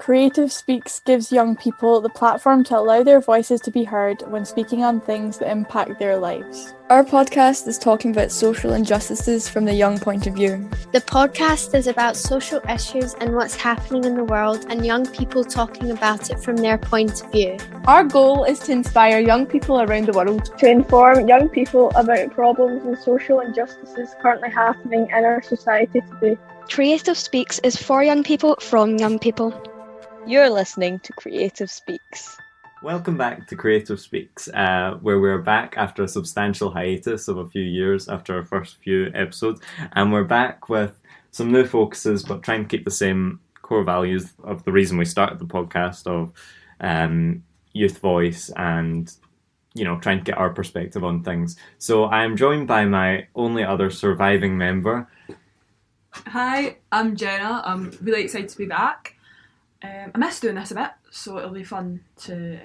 Creative Speaks gives young people the platform to allow their voices to be heard when speaking on things that impact their lives. Our podcast is talking about social injustices from the young point of view. The podcast is about social issues and what's happening in the world, and young people talking about it from their point of view. Our goal is to inspire young people around the world, to inform young people about problems and social injustices currently happening in our society today. Creative Speaks is for young people, from young people. You're listening to Creative Speaks. Welcome back to Creative Speaks, where we're back after a substantial hiatus of a few years after our first few episodes, and we're back with some new focuses, but trying to keep the same core values of the reason we started the podcast of youth voice and, trying to get our perspective on things. So I am joined by my only other surviving member. Hi, I'm Jena. I'm really excited to be back. I miss doing this a bit, so it'll be fun to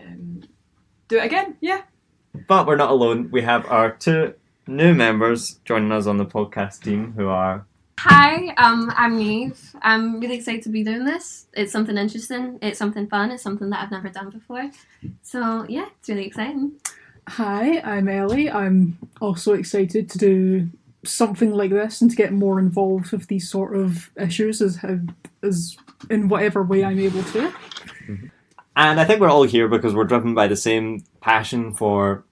do it again, yeah. But we're not alone. We have our two new members joining us on the podcast team who are... Hi, I'm Niamh. I'm really excited to be doing this. It's something interesting, it's something fun, it's something that I've never done before. So yeah, it's really exciting. Hi, I'm Elly. I'm also excited to do something like this and to get more involved with these sort of issues as in whatever way I'm able to. Mm-hmm. And I think we're all here because we're driven by the same passion for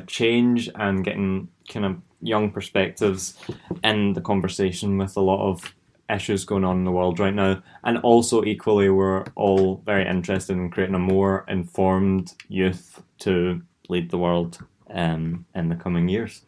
change and getting kind of young perspectives in the conversation with a lot of issues going on in the world right now. And also equally, we're all very interested in creating a more informed youth to lead the world in the coming years.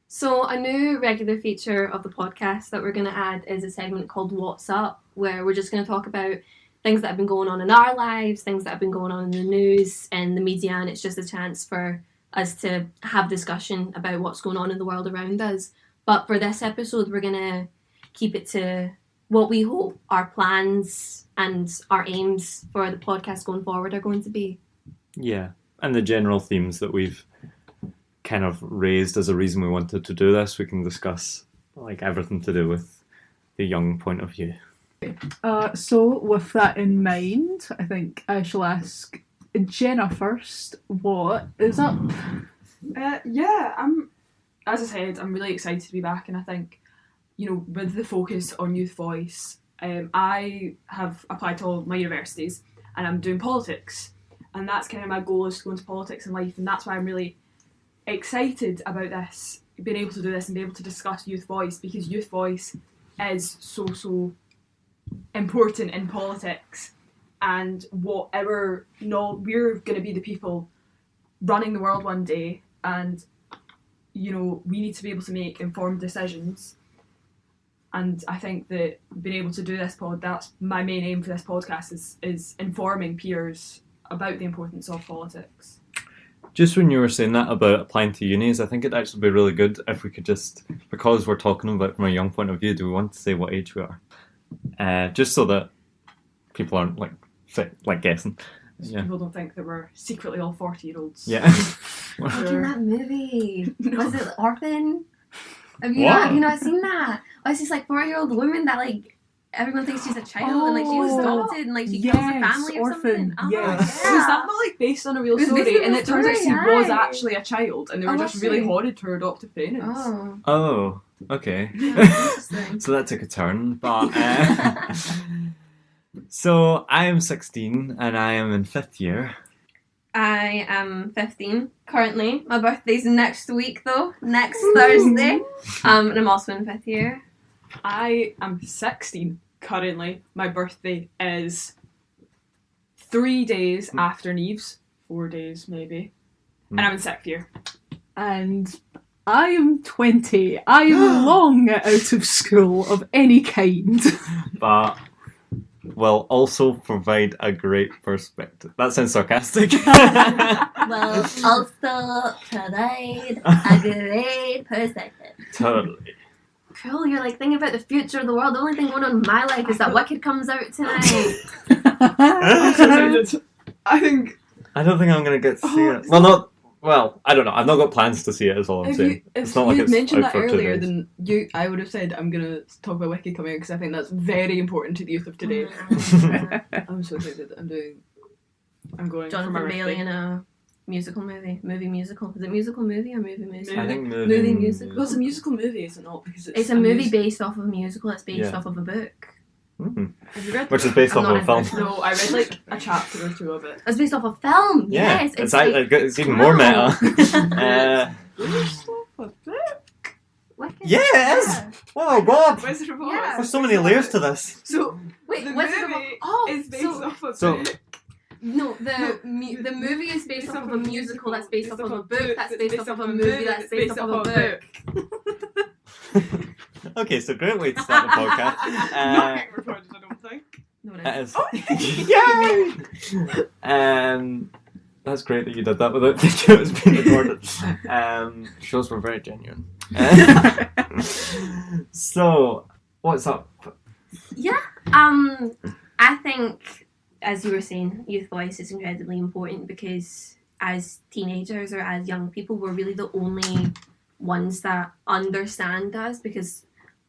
So a new regular feature of the podcast that we're going to add is a segment called What's Up, where we're just going to talk about things that have been going on in our lives, things that have been going on in the news and the media, and it's just a chance for us to have discussion about what's going on in the world around us. But for this episode, we're going to keep it to what we hope our plans and our aims for the podcast going forward are going to be. Yeah, and the general themes that we've kind of raised as a reason we wanted to do this. We can discuss like everything to do with the young point of view. So with that in mind, I think I shall ask Jena first. What is up? As I said, I'm really excited to be back, and I think, with the focus on youth voice, I have applied to all my universities and I'm doing politics, and that's kind of my goal, is to go into politics in life, and that's why I'm really excited about this, being able to do this and be able to discuss youth voice, because youth voice is so important in politics, and we're going to be the people running the world one day, and we need to be able to make informed decisions. And I think that being able to do this that's my main aim for this podcast, is informing peers about the importance of politics. Just when you were saying that about applying to unis, I think it'd actually be really good if we could just, because we're talking about it from a young point of view, do we want to say what age we are? Just so that people aren't guessing. So people don't think that we're secretly all 40-year-olds. Yeah. Watching that movie. Was it Orphan? Have you not seen that? Oh, it's this 4-year-old woman that everyone thinks she's a child, and she was adopted, and she kills her family or something. Oh, yes. Yeah. Was that not based on a real story? And it turns out she was actually a child, and they were just really horrid to her adoptive parents. Oh, okay. So that took a turn, but so I am 16 and I am in 5th year. I am 15 currently. My birthday's next week though, next Thursday. And I'm also in 5th year. I am 16 currently. My birthday is 3 days after Niamh's, 4 days maybe, and I'm in 6th year. And I am 20. I am long out of school of any kind. But will also provide a great perspective. That sounds sarcastic. Will also provide a great perspective. Totally. Cool, you're thinking about the future of the world. The only thing going on in my life is that Wicked comes out tonight. I don't think I'm going to get to see it. Well, not Well, I don't know. I've not got plans to see it. Is all I'm saying. If not like you'd it's mentioned out that for 2 earlier, days. then I would have said I'm gonna talk about Wiki coming out because I think that's very important to the youth of today. I'm so excited that I'm going for my Jonathan Bailey birthday. in a musical movie musical. Is it musical movie or movie musical? I think movie musical. Well, it's a musical movie, is it not? Because It's a movie based off of a musical. It's based off of a book. Have you read Which the is based I'm off of a not film. No, I read like a chapter or two of it. It's based off a film. Yeah, Yes, it's even more meta. Wicked. Yes! Oh god! Wizard of Oz. Yeah. There's so many layers to this. So Wait, the Wizard of movie Oz. Oh, is based so off of So- book. no, the movie is based off of a musical that's based off of a book that's based off of a movie that's based off of a book. Okay, so great way to start the podcast. Not getting recorded, I don't think. No, That it is. Yay! That's great that you did that without thinking it was being recorded. Shows were very genuine. So, what's up? Yeah. I think, as you were saying, youth voice is incredibly important because as teenagers or as young people, we're really the only ones that understand us. Because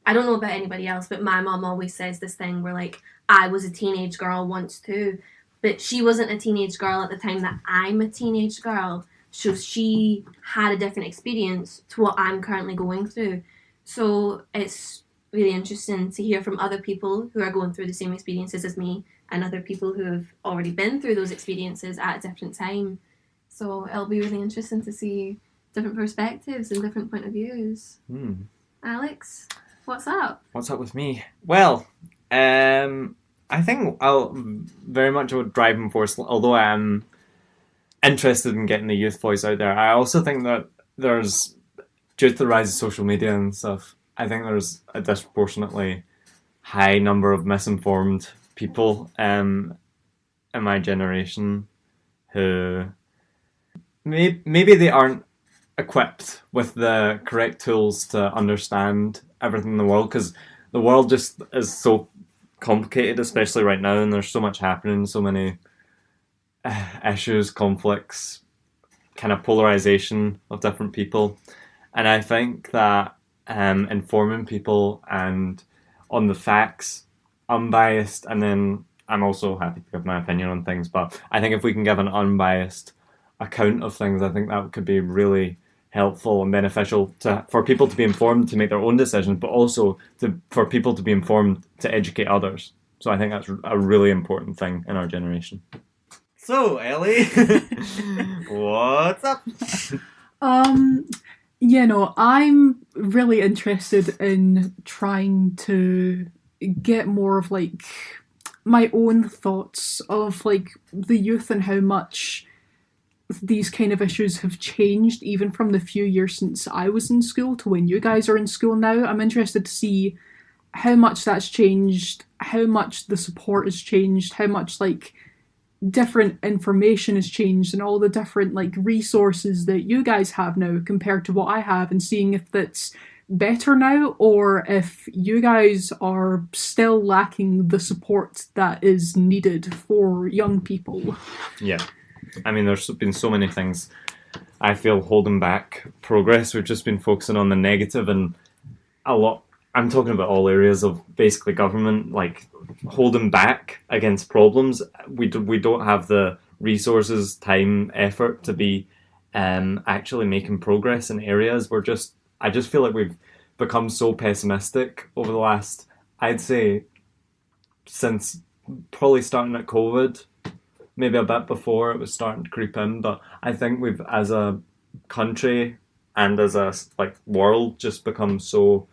I don't know about anybody else, but my mom always says this thing where, like, I was a teenage girl once too, but she wasn't a teenage girl at the time that I'm a teenage girl. So she had a different experience to what I'm currently going through. So it's really interesting to hear from other people who are going through the same experiences as me and other people who have already been through those experiences at a different time. So it'll be really interesting to see different perspectives and different point of views. Alex, what's up? What's up with me? Well, I think I'll very much a driving force, although I am interested in getting the youth voice out there. I also think that there's, due to the rise of social media and stuff, I think there's a disproportionately high number of misinformed people in my generation who maybe they aren't equipped with the correct tools to understand everything in the world, because the world just is so complicated, especially right now, and there's so much happening, so many issues, conflicts, kind of polarization of different people. And I think that informing people and on the facts, unbiased, and then I'm also happy to give my opinion on things, but I think if we can give an unbiased account of things, I think that could be really helpful and beneficial for people to be informed to make their own decisions, but also for people to be informed to educate others. So I think that's a really important thing in our generation. So, Elly, what's up? I'm really interested in trying to get more of like my own thoughts of like the youth and how much these kind of issues have changed even from the few years since I was in school to when you guys are in school now. I'm interested to see how much that's changed, how much the support has changed, how much like different information has changed, and all the different like resources that you guys have now compared to what I have, and seeing if that's better now or if you guys are still lacking the support that is needed for young people. Yeah. I mean, there's been so many things I feel holding back progress. We've just been focusing on the negative, and a lot, I'm talking about all areas of basically government, like holding back against problems. We don't have the resources, time, effort to be actually making progress in areas. I just feel like we've become so pessimistic over the last, I'd say, since probably starting at COVID. Maybe a bit before it was starting to creep in, but I think we've, as a country and as a like world, just become so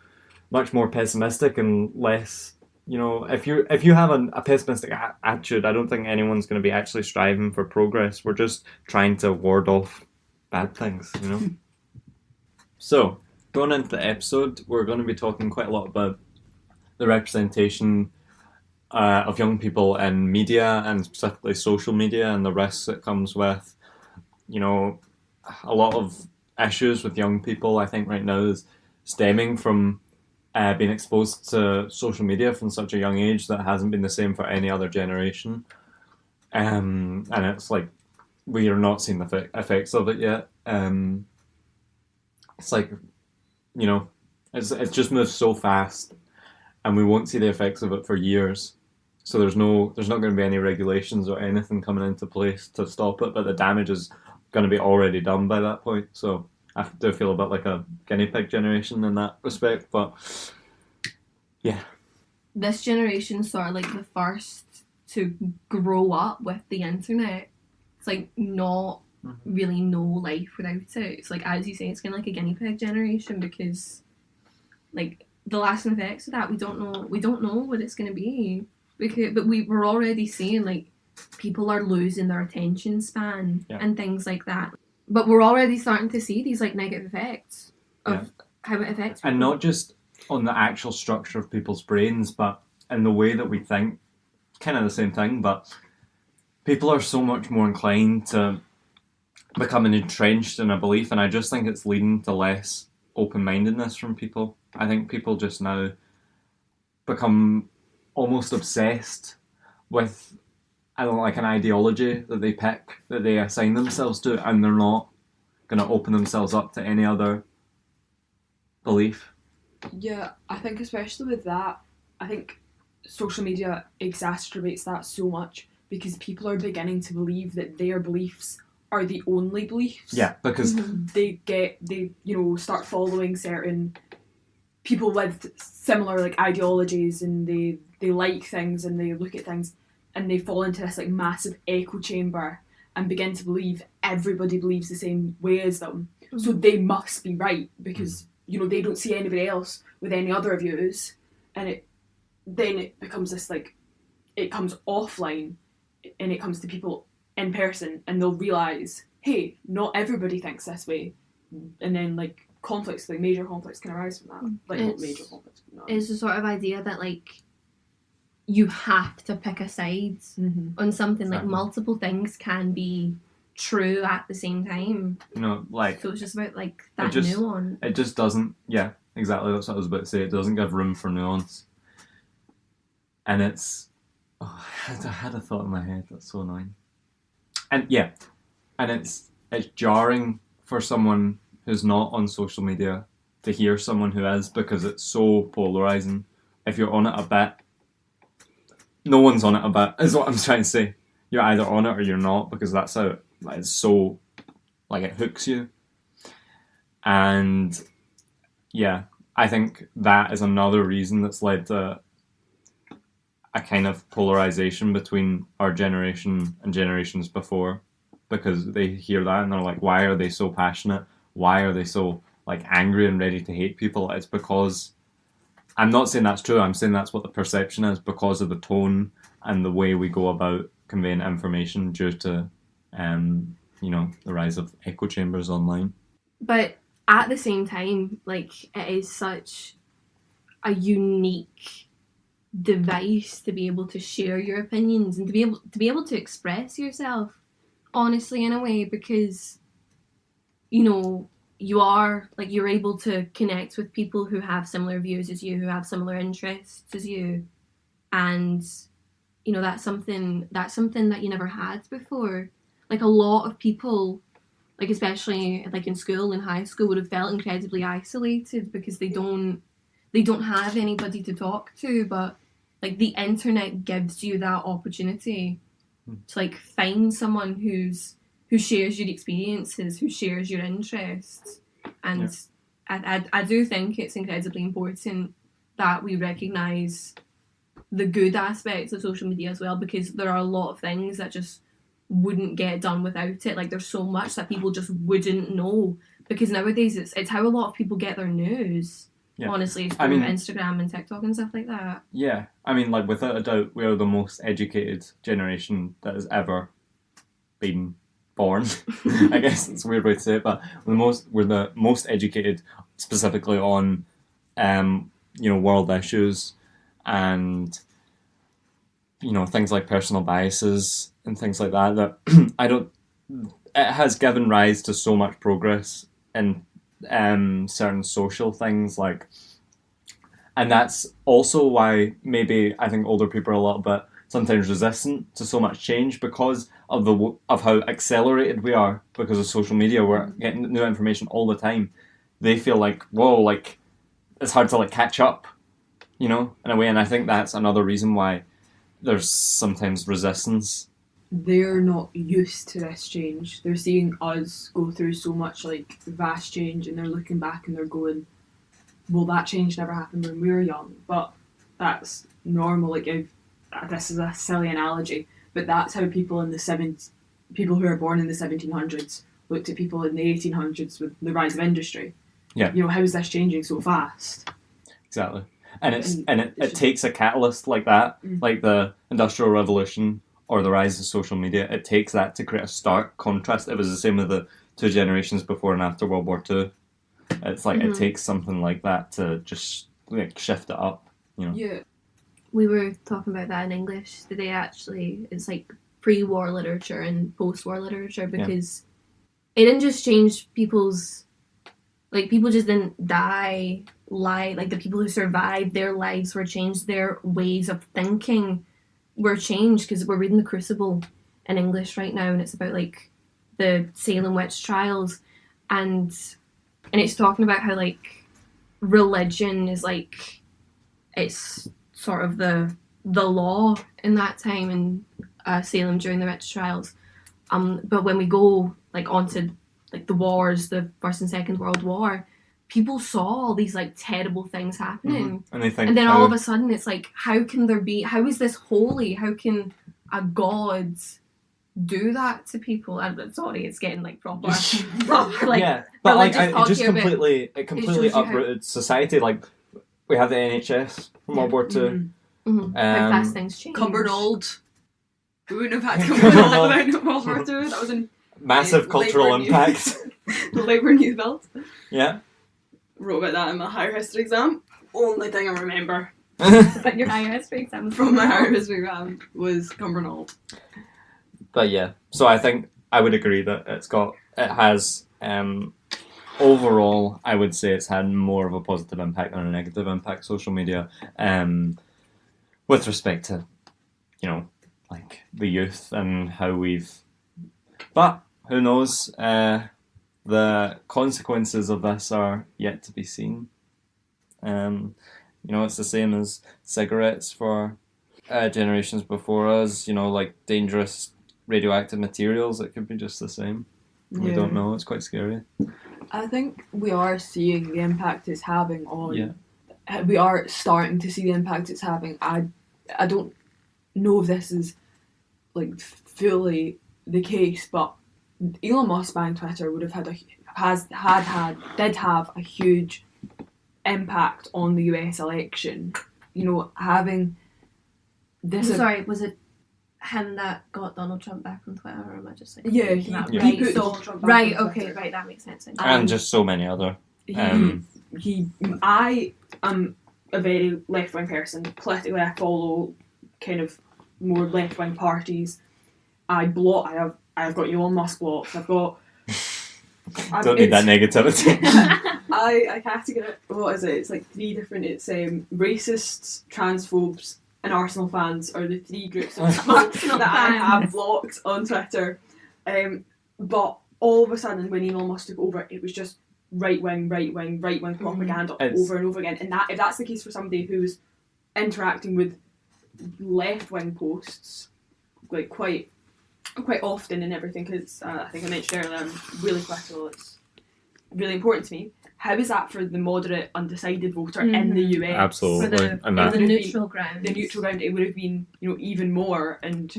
much more pessimistic and less. You know, if you have a pessimistic attitude, I don't think anyone's going to be actually striving for progress. We're just trying to ward off bad things, you know. So going into the episode, we're going to be talking quite a lot about the representation of young people in media, and specifically social media, and the risks that comes with, you know, a lot of issues with young people, I think right now is stemming from being exposed to social media from such a young age that hasn't been the same for any other generation. And it's like we are not seeing the effects of it yet. It's like, you know, it's just moved so fast, and we won't see the effects of it for years. So there's not going to be any regulations or anything coming into place to stop it, but the damage is going to be already done by that point. So I do feel a bit like a guinea pig generation in that respect, but yeah. This generation's sort of like the first to grow up with the internet. It's like not really know life without it. It's like, as you say, it's kind of like a guinea pig generation, because like the lasting effects of that, we don't know what it's going to be, but we're already seeing like people are losing their attention span and things like that. But we're already starting to see these like negative effects of how it affects people. And not just on the actual structure of people's brains, but in the way that we think. Kind of the same thing, but people are so much more inclined to becoming entrenched in a belief, and I just think it's leading to less open-mindedness from people. I think people just now become almost obsessed with, I don't know, like an ideology that they pick, that they assign themselves to, and they're not going to open themselves up to any other belief. Yeah, I think especially with that, I think social media exacerbates that so much, because people are beginning to believe that their beliefs are the only beliefs. Yeah, because they start following certain people with similar like ideologies, and they like things and they look at things, and they fall into this like massive echo chamber and begin to believe everybody believes the same way as them. So they must be right, because they don't see anybody else with any other views, and then it becomes this like, it comes offline and it comes to people in person, and they'll realise, hey, not everybody thinks this way, and then like conflicts, like major conflicts can arise from that. Like not major conflicts, but it's the sort of idea that like you have to pick a side on something. Like multiple things can be true at the same time. Like, so it's just about like that nuance. It just doesn't. Yeah, exactly. That's what I was about to say. It doesn't give room for nuance. And it's, I had a thought in my head that's so annoying. And it's jarring for someone who's not on social media to hear someone who is, because it's so polarizing. If you're on it a bit, no one's on it a bit, is what I'm trying to say. You're either on it or you're not, because that's how it's so, like, it hooks you. And yeah, I think that is another reason that's led to a kind of polarization between our generation and generations before, because they hear that and they're like, why are they so passionate? Why are they so like angry and ready to hate people? It's because, I'm not saying that's true, I'm saying that's what the perception is, because of the tone and the way we go about conveying information due to the rise of echo chambers online. But at the same time, like, it is such a unique device to be able to share your opinions and to be able to express yourself honestly in a way, because you're able to connect with people who have similar views as you, who have similar interests as you, and that's something that you never had before. Like, a lot of people, like especially like in school, in high school, would have felt incredibly isolated because they don't have anybody to talk to. But like, the internet gives you that opportunity to like find someone who shares your experiences, who shares your interests. And I do think it's incredibly important that we recognise the good aspects of social media as well, because there are a lot of things that just wouldn't get done without it. Like, there's so much that people just wouldn't know, because nowadays it's how a lot of people get their news. Yeah. Honestly, through Instagram and TikTok and stuff like that. Yeah, I mean, like, without a doubt, we're the most educated generation that has ever been born. I guess it's a weird way to say it, but we're the most educated, specifically on world issues and things like personal biases and things like that. That it has given rise to so much progress in certain social things, like, and that's also why maybe I think older people are a little bit sometimes resistant to so much change because of how accelerated we are because of social media. We're getting new information all the time. They feel like, whoa, like it's hard to like catch up, you know, in a way. And I think that's another reason why there's sometimes resistance. They're not used to this change. They're seeing us go through so much like vast change, and they're looking back and they're going, well, that change never happened when we were young, but that's normal. Like, this is a silly analogy, but that's how people people who are born in the 1700s looked at people in the 1800s with the rise of industry. Yeah. You know, how is this changing so fast? Exactly. And it takes a catalyst like that, like the Industrial Revolution or the rise of social media. It takes that to create a stark contrast. It was the same with the two generations before and after World War II. It's like it takes something like that to just like shift it up, you know. Yeah. We were talking about that in English today, actually. It's like pre-war literature and post-war literature, because it didn't just change people's... Like, people just didn't die, lie. Like, the people who survived, their lives were changed. Their ways of thinking were changed, because we're reading The Crucible in English right now, and it's about, like, the Salem witch trials. And it's talking about how, like, religion is, like, it's sort of the law in that time in Salem during the witch trials. But when we go, like, onto like the wars, the First and Second World War, people saw all these like terrible things happening, and then all of a sudden it's like, how is this holy? How can a god do that to people? And sorry, it's getting like proper like, yeah, but like it completely how... uprooted society. Like, we have the NHS from World War II. How fast things change. Cumbernauld. We wouldn't have had Cumbernauld without World War II. That was an massive cultural impact. The Labour and Youth Belt. Yeah. Wrote about that in my higher history exam. Only thing I remember But your higher history exam from my higher history exam was Cumbernauld. But yeah, so I think I would agree that it has overall, I would say it's had more of a positive impact than a negative impact, social media, with respect to, you know, like the youth and how but who knows, the consequences of this are yet to be seen. You know, it's the same as cigarettes for generations before us, you know, like dangerous radioactive materials. It could be just the same. We don't know. It's quite scary. I think we are seeing the impact it's having on... We are starting to see the impact it's having. I don't know if this is like fully the case, but Elon Musk buying Twitter would have did have a huge impact on the US election. You know, having this... Sorry, was it him that got Donald Trump back on Twitter, or am I just like... Yeah, he put Donald Trump back on Twitter. Right, that makes sense. And just so many other... I am a very left-wing person. Politically, I follow kind of more left-wing parties. I've got Elon Musk blocked. Don't need that negativity. I categorize... What is it? It's like three different... It's racists, transphobes, and Arsenal fans are the three groups of people that I have blocked on Twitter. But all of a sudden, when Elon Musk took over, it was just right-wing propaganda over and over again. And if that's the case for somebody who's interacting with left-wing posts, like quite often and everything, because I think I mentioned earlier, I'm really political, it's really important to me. How is that for the moderate, undecided voter in the US? Absolutely. The neutral ground. The neutral ground, it would have been, you know, even more and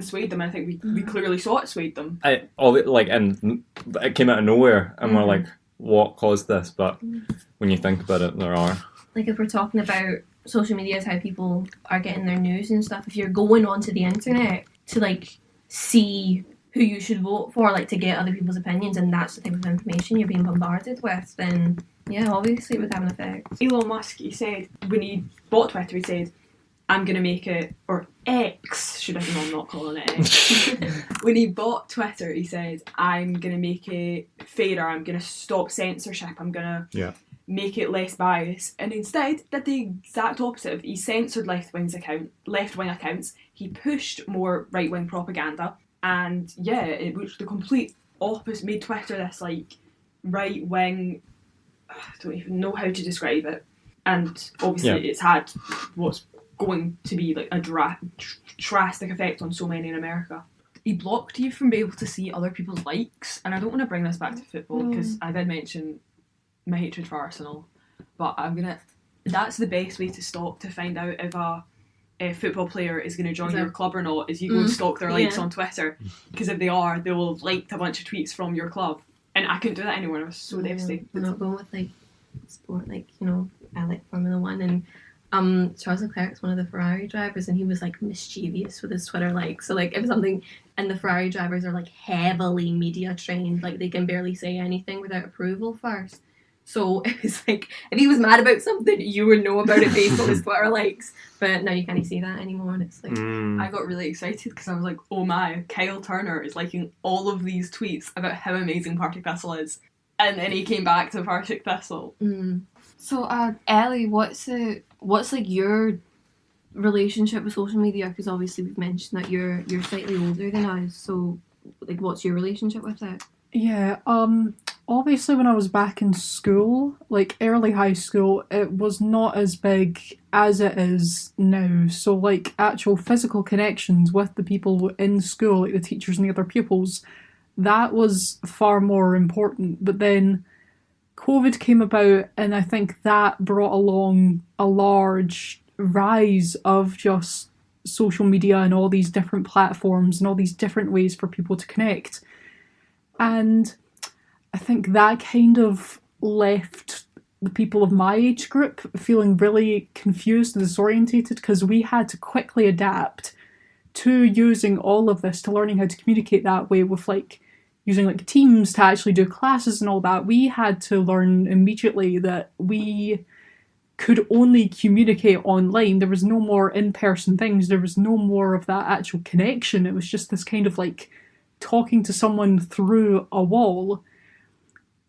swayed them. I think we clearly saw it swayed them. And it came out of nowhere, and we're like, what caused this? But when you think about it, there are. Like, if we're talking about social media as how people are getting their news and stuff, if you're going onto the internet to like see who you should vote for, like to get other people's opinions, and that's the type of information you're being bombarded with, then yeah, obviously it would have an effect. Elon Musk, he said, when he bought Twitter, he said, I'm going to make it, or X, should I say, I'm not calling it X. When he bought Twitter, he said, I'm going to make it fairer, I'm going to stop censorship, I'm going to make it less biased, and instead did the exact opposite. He censored left-wing accounts, he pushed more right-wing propaganda, and yeah, it was the complete opposite, made Twitter this like right-wing, I don't even know how to describe it, and obviously it's had what's going to be like a drastic effect on so many in America. He blocked you from being able to see other people's likes, and I don't want to bring this back to football because I did mention my hatred for Arsenal, but that's the best way to find out if a football player is going to join your club or not, is you go and stalk their likes on Twitter, because if they are, they will have liked a bunch of tweets from your club, and I couldn't do that anymore. I was so devastated. I'm not going with like sport, like, you know, I like Formula 1, and Charles Leclerc's one of the Ferrari drivers, and he was like mischievous with his Twitter likes. So like if something, and the Ferrari drivers are like heavily media trained, like they can barely say anything without approval first. So it was like, if he was mad about something, you would know about it based on his Twitter likes. But now you can't see that anymore, and it's like... I got really excited because I was like, oh my, Kyle Turner is liking all of these tweets about how amazing Partick Thistle is. And then he came back to Partick Thistle. So, Elly, what's like your relationship with social media? Because obviously we've mentioned that you're slightly older than us. So, like, what's your relationship with it? Yeah, obviously when I was back in school, like early high school, it was not as big as it is now. So like actual physical connections with the people in school, like the teachers and the other pupils, that was far more important. But then COVID came about, and I think that brought along a large rise of just social media and all these different platforms and all these different ways for people to connect. And I think that kind of left the people of my age group feeling really confused and disorientated, because we had to quickly adapt to using all of this, to learning how to communicate that way with like using like Teams to actually do classes and all that. We had to learn immediately that we could only communicate online. There was no more in-person things. There was no more of that actual connection. It was just this kind of like talking to someone through a wall.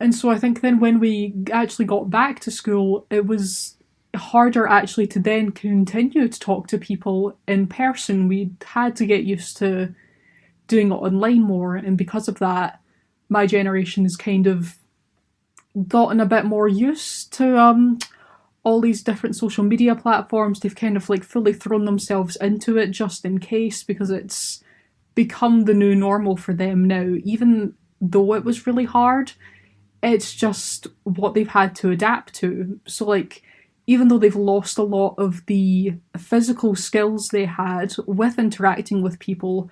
And so I think then when we actually got back to school, it was harder actually to then continue to talk to people in person. We had to get used to doing it online more, and because of that, my generation has kind of gotten a bit more used to all these different social media platforms. They've kind of like fully thrown themselves into it just in case, because it's become the new normal for them now. Even though it was really hard, it's just what they've had to adapt to. So like, even though they've lost a lot of the physical skills they had with interacting with people,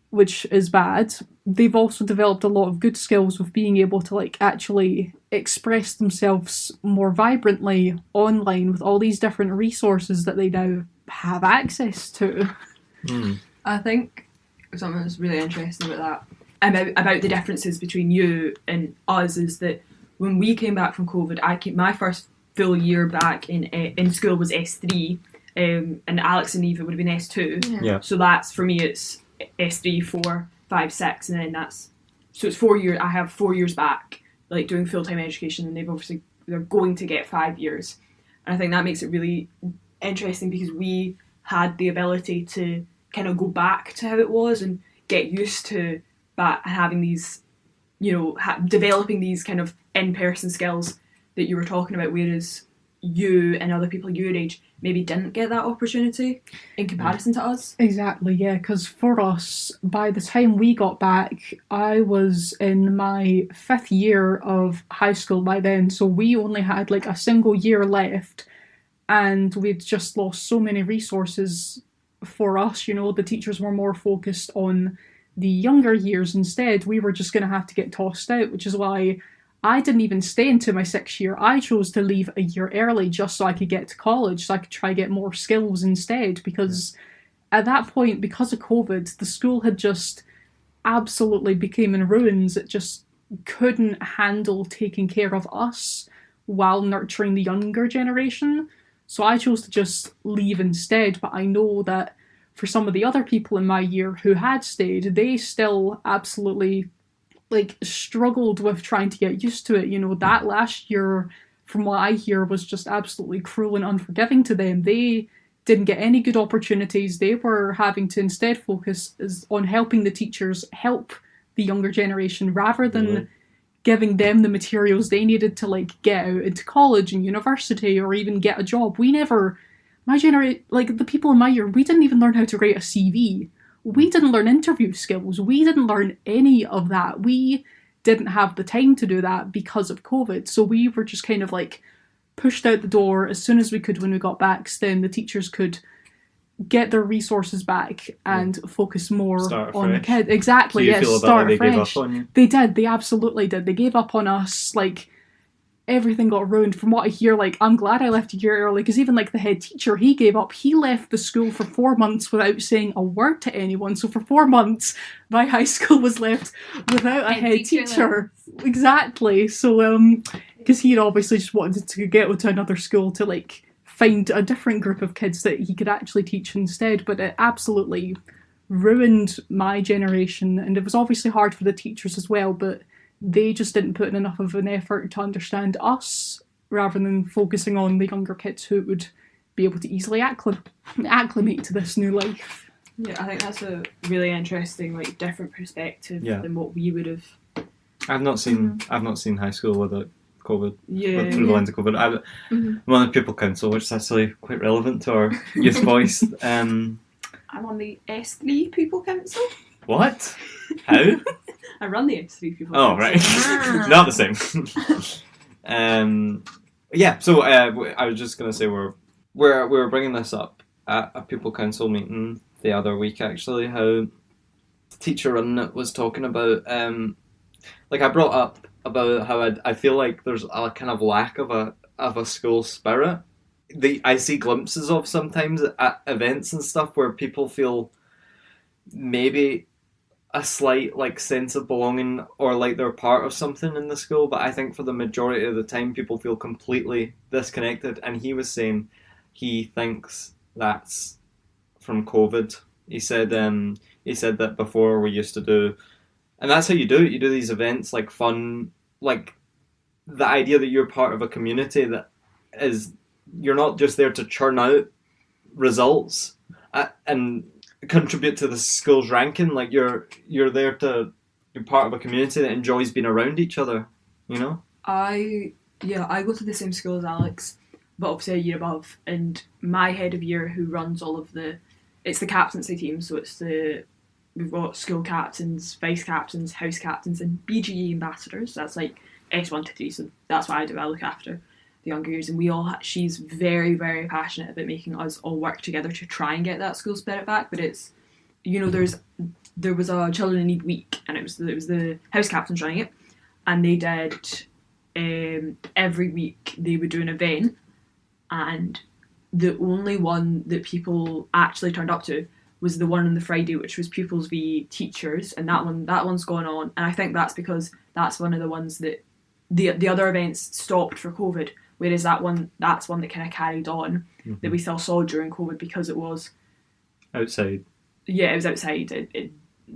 which is bad, they've also developed a lot of good skills with being able to like actually express themselves more vibrantly online with all these different resources that they now have access to. I think something that's really interesting about that, about the differences between you and us, is that when we came back from COVID, my first full year back in school was S3, and Alex and Eva would have been S2. Yeah. So that's, for me, it's S3, 4, 5, 6, and then so it's 4 years. I have 4 years back, like doing full-time education, and they're going to get 5 years. And I think that makes it really interesting, because we had the ability to kind of go back to how it was and get used to that, having these, you know, developing these kind of in-person skills that you were talking about, whereas you and other people your age maybe didn't get that opportunity in comparison to us. Exactly, yeah, because for us, by the time we got back, I was in my 5th year of high school by then, so we only had like a single year left, and we'd just lost so many resources for us. You know, the teachers were more focused on the younger years instead. We were just going to have to get tossed out, which is why I didn't even stay into my 6th year. I chose to leave a year early just so I could get to college, so I could try get more skills instead, because at that point, because of COVID, the school had just absolutely became in ruins. It just couldn't handle taking care of us while nurturing the younger generation. So I chose to just leave instead, but I know that for some of the other people in my year who had stayed, they still absolutely like struggled with trying to get used to it. You know, that last year from what I hear, was just absolutely cruel and unforgiving to them. They didn't get any good opportunities. They were having to instead focus on helping the teachers help the younger generation rather than giving them the materials they needed to like get out into college and university or even get a job. We never, the people in my year, we didn't even learn how to write a CV. We didn't learn interview skills. We didn't learn any of that. We didn't have the time to do that because of COVID. So we were just kind of like pushed out the door as soon as we could when we got back. So then the teachers could get their resources back and focus more on the kid. Exactly. Do you feel start they fresh. gave up on you? They did. They absolutely did. They gave up on us. Like, everything got ruined. From what I hear, like, I'm glad I left a year early, because even like the head teacher, he gave up. He left the school for 4 months without saying a word to anyone. So for 4 months, my high school was left without a head teacher. Exactly. So because he'd obviously just wanted to get to another school to like find a different group of kids that he could actually teach instead. But it absolutely ruined my generation, and it was obviously hard for the teachers as well, but they just didn't put in enough of an effort to understand us, rather than focusing on the younger kids who would be able to easily acclimate to this new life. Yeah, I think that's a really interesting, like, different perspective than what we would have. I've not seen high school without COVID. Yeah. Through the lens of COVID. I'm on the Pupil Council, which is actually quite relevant to our youth voice. I'm on the S3 Pupil Council. What? How? I run the S3 Pupil Council. Oh, right. Not the same. So I was just going to say we were bringing this up at a Pupil Council meeting the other week, actually, how the teacher running it was talking about, I brought up about how I feel like there's a kind of lack of a school spirit. I see glimpses of sometimes at events and stuff where people feel maybe a slight like sense of belonging or like they're part of something in the school, but I think for the majority of the time people feel completely disconnected. And he was saying he thinks that's from COVID. He said that before we used to do, and that's how you do it. You do these events, like fun, like the idea that you're part of a community that is, you're not just there to churn out results and contribute to the school's ranking. Like you're there to, you're part of a community that enjoys being around each other, you know? I go to the same school as Alex, but obviously a year above, and my head of year who runs all of it's the captaincy team, so we've got school captains, vice captains, house captains, and BGE ambassadors. That's like S1 to 3, so that's what I do. I look after the younger years, and she's very, very passionate about making us all work together to try and get that school spirit back. But it's, there was a Children in Need week, and it was the house captains running it, and they did every week they would do an event, and the only one that people actually turned up to was the one on the Friday, which was Pupils v Teachers, and that one's gone on, and I think that's because that's one of the ones that the other events stopped for COVID, whereas that's one that kind of carried on, that we still saw during COVID because it was outside. Yeah, it was outside. It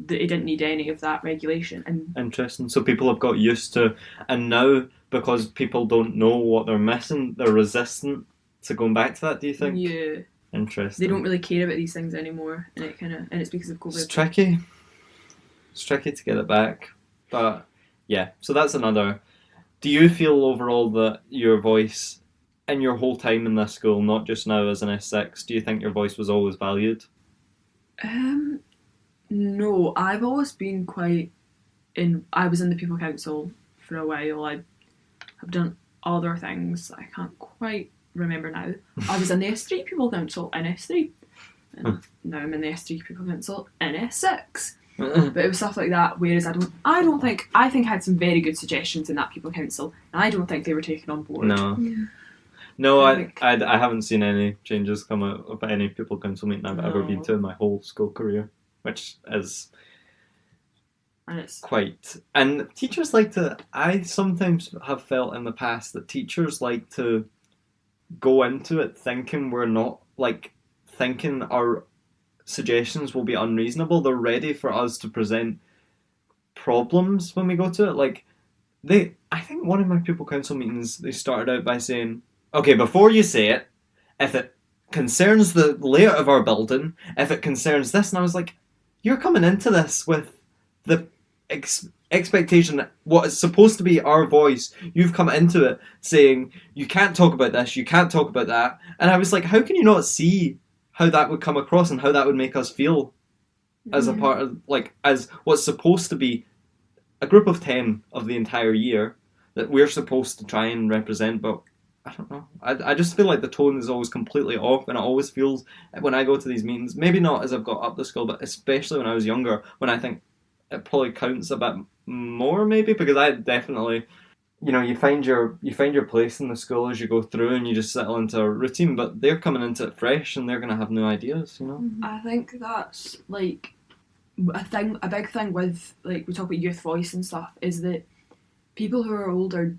didn't need any of that regulation. And interesting. So people have got used to, and now because people don't know what they're missing, they're resistant to going back to that. Do you think? Yeah. Interesting. They don't really care about these things anymore, and it's because of COVID. It's tricky. It's tricky to get it back, but yeah. So that's another. Do you feel overall that your voice, in your whole time in this school, not just now as an S6, do you think your voice was always valued? No, I've always been I was in the People Council for a while. I have done other things I can't quite remember now. I was in the S3 People Council in S3, and now I'm in the S3 People Council in S6. But it was stuff like that. Whereas I think I had some very good suggestions in that People Council, and I don't think they were taken on board. No. Yeah. No, I haven't seen any changes come out of any People Council meeting I've ever been to in my whole school career, which is quite. And teachers like to. I sometimes have felt in the past that teachers like to go into it thinking thinking our suggestions will be unreasonable. They're ready for us to present problems when we go to it. Like I think one of my pupil council meetings, they started out by saying, okay, before you say it, if it concerns the layout of our building, if it concerns this, and I was like, you're coming into this with the expectation that what is supposed to be our voice, you've come into it saying, you can't talk about this, you can't talk about that, and I was like, how can you not see how that would come across and how that would make us feel as a part of, like, as what's supposed to be a group of 10 of the entire year that we're supposed to try and represent, but I don't know. I just feel like the tone is always completely off, and it always feels, when I go to these meetings, maybe not as I've got up the school, but especially when I was younger, when I think it probably counts a bit more, maybe, because I definitely, you know, you find your place in the school as you go through, and you just settle into a routine, but they're coming into it fresh, and they're going to have new ideas, you know? I think that's, like, a big thing with, like, we talk about youth voice and stuff, is that people who are older,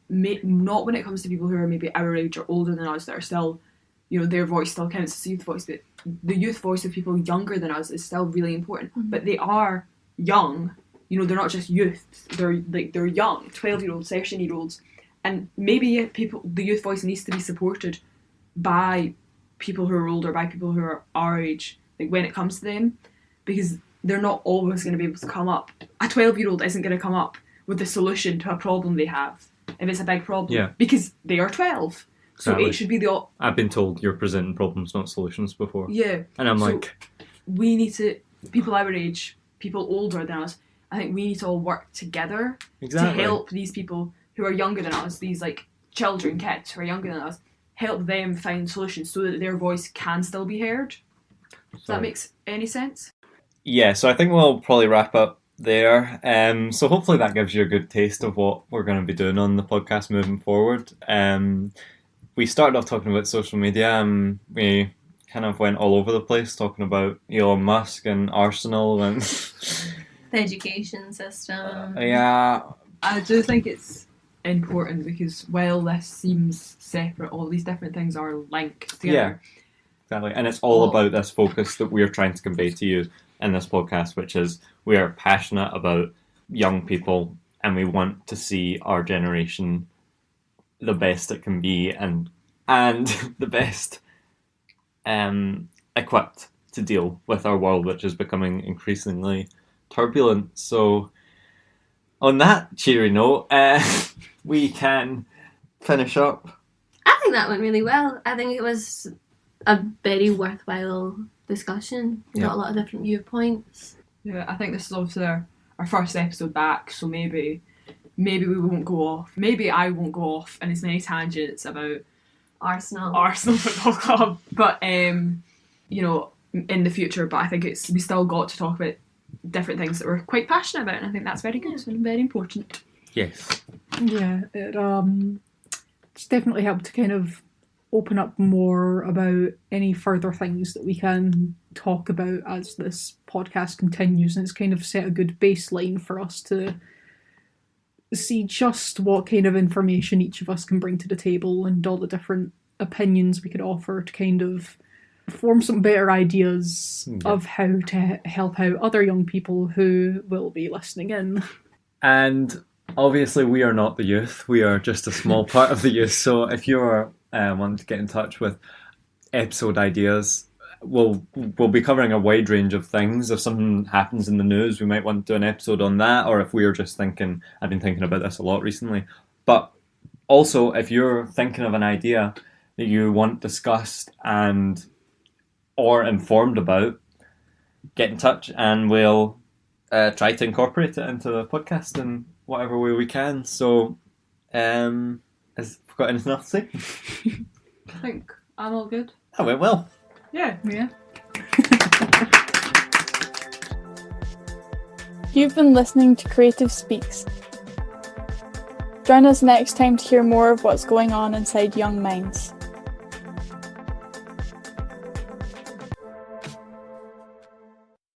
not when it comes to people who are maybe our age or older than us, that are still, you know, their voice still counts as youth voice, but the youth voice of people younger than us is still really important. But they are young, you know, they're not just youth, they're young, 12-year-olds, 13-year-olds, and maybe the youth voice needs to be supported by people who are older, by people who are our age, like, when it comes to them, because they're not always going to be able to come up. A 12-year-old isn't going to come up with the solution to a problem they have, if it's a big problem, because they are 12. So Exactly. it should be the... I've been told you're presenting problems, not solutions before. Yeah. And I'm so like... we need to, people our age, people older than us, I think we need to all work together to help these people who are younger than us, these, like, children, kids who are younger than us, help them find solutions so that their voice can still be heard. Does that make any sense? Yeah, so I think we'll probably wrap up there. So hopefully that gives you a good taste of what we're going to be doing on the podcast moving forward. We started off talking about social media, and we kind of went all over the place talking about Elon Musk and Arsenal and The education system. yeah. I do think it's important because while this seems separate, all these different things are linked together. Yeah, exactly. And it's all about this focus that we're trying to convey to you in this podcast, which is we are passionate about young people, and we want to see our generation the best it can be, and the best equipped to deal with our world, which is becoming increasingly turbulent. So on that cheery note, we can finish up. I think that went really well. I think it was a very worthwhile discussion. We got a lot of different viewpoints. Yeah, I think this is obviously our first episode back, so maybe we won't go off. Maybe I won't go off in as many tangents about Arsenal Football Club, but you know, in the future. But I think we still got to talk about different things that we're quite passionate about, and I think that's very good and very important. Yes. Yeah, it's definitely helped to kind of open up more about any further things that we can talk about as this podcast continues, and it's kind of set a good baseline for us to see just what kind of information each of us can bring to the table and all the different opinions we could offer to kind of form some better ideas of how to help out other young people who will be listening in. And obviously we are not the youth, we are just a small part of the youth, so if you're wanting to get in touch with episode ideas, we'll be covering a wide range of things. If something happens in the news, we might want to do an episode on that, or if we're just thinking, I've been thinking about this a lot recently. But also, if you're thinking of an idea that you want discussed or informed about, get in touch and we'll try to incorporate it into the podcast in whatever way we can. So, has got anything else to say? I think I'm all good. That went well. Yeah. You've been listening to Creative Speaks. Join us next time to hear more of what's going on inside young minds.